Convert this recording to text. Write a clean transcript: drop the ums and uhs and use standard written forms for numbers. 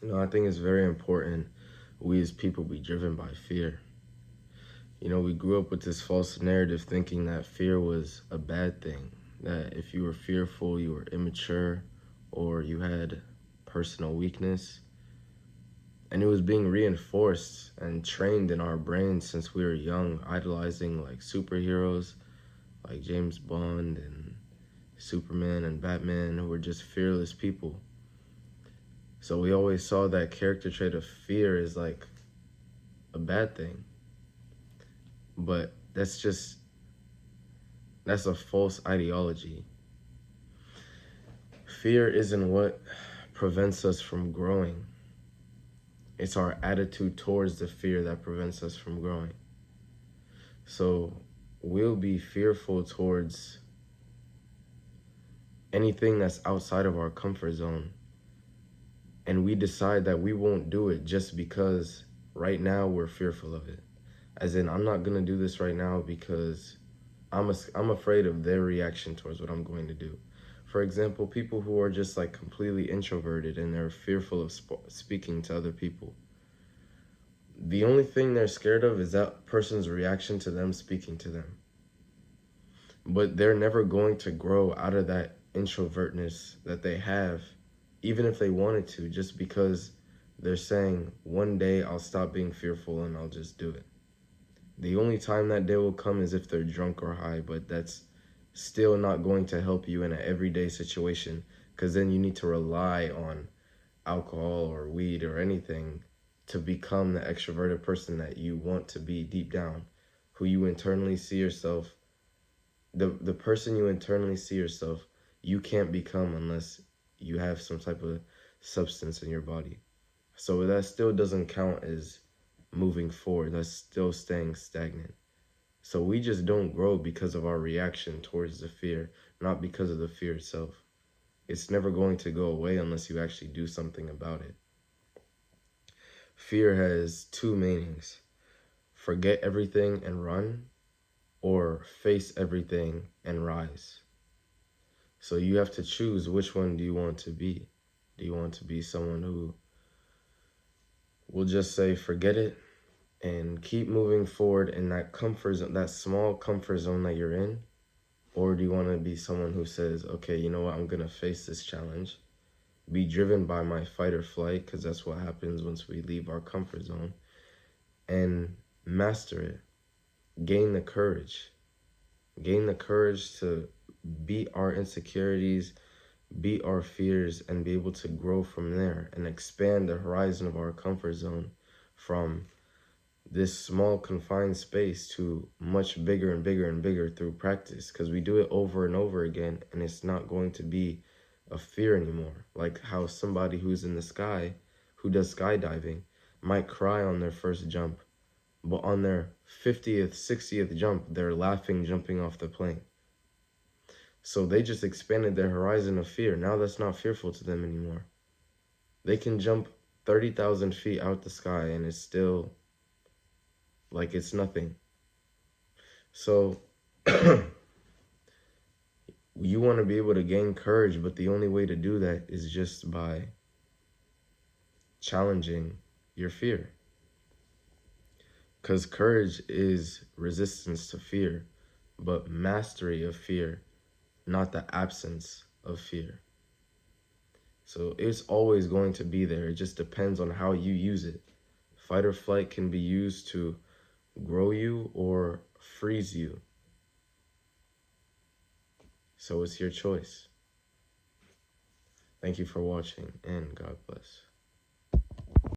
I think it's very important we as people be driven by fear. We grew up with this false narrative thinking that fear was a bad thing, that if you were fearful, you were immature or you had personal weakness. And it was being reinforced and trained in our brains since we were young, idolizing like superheroes like James Bond and Superman and Batman, who were just fearless people. So we always saw that character trait of fear as like a bad thing. But that's a false ideology. Fear isn't what prevents us from growing. It's our attitude towards the fear that prevents us from growing. So we'll be fearful towards anything that's outside of our comfort zone. And we decide that we won't do it just because right now we're fearful of it. As in, I'm not going to do this right now because I'm afraid of their reaction towards what I'm going to do. For example, people who are just like completely introverted and they're fearful of speaking to other people. The only thing they're scared of is that person's reaction to them speaking to them. But they're never going to grow out of that introvertness that they have, even if they wanted to, just because they're saying, one day I'll stop being fearful and I'll just do it. The only time that day will come is if they're drunk or high, but that's still not going to help you in an everyday situation, because then you need to rely on alcohol or weed or anything to become the extroverted person that you want to be deep down, who you internally see yourself. The person you internally see yourself, you can't become unless you have some type of substance in your body. So that still doesn't count as moving forward. That's still staying stagnant. So we just don't grow because of our reaction towards the fear, not because of the fear itself. It's never going to go away unless you actually do something about it. Fear has two meanings: forget everything and run, or face everything and rise. So you have to choose, which one do you want to be? Do you want to be someone who will just say, forget it, and keep moving forward in that comfort zone, that small comfort zone that you're in? Or do you want to be someone who says, okay, you know what, I'm going to face this challenge, be driven by my fight or flight, because that's what happens once we leave our comfort zone, and master it, gain the courage to beat our insecurities, beat our fears, and be able to grow from there and expand the horizon of our comfort zone from this small confined space to much bigger and bigger and bigger through practice, because we do it over and over again, and it's not going to be a fear anymore. Like how somebody who's in the sky, who does skydiving, might cry on their first jump, but on their 50th, 60th jump, they're laughing, jumping off the plane. So they just expanded their horizon of fear. Now that's not fearful to them anymore. They can jump 30,000 feet out the sky and it's still like it's nothing. So you want to be able to gain courage, but the only way to do that is just by challenging your fear. Because courage is resistance to fear, but mastery of fear, not the absence of fear. So it's always going to be there. It just depends on how you use it. Fight or flight can be used to grow you or freeze you. So it's your choice. Thank you for watching, and God bless.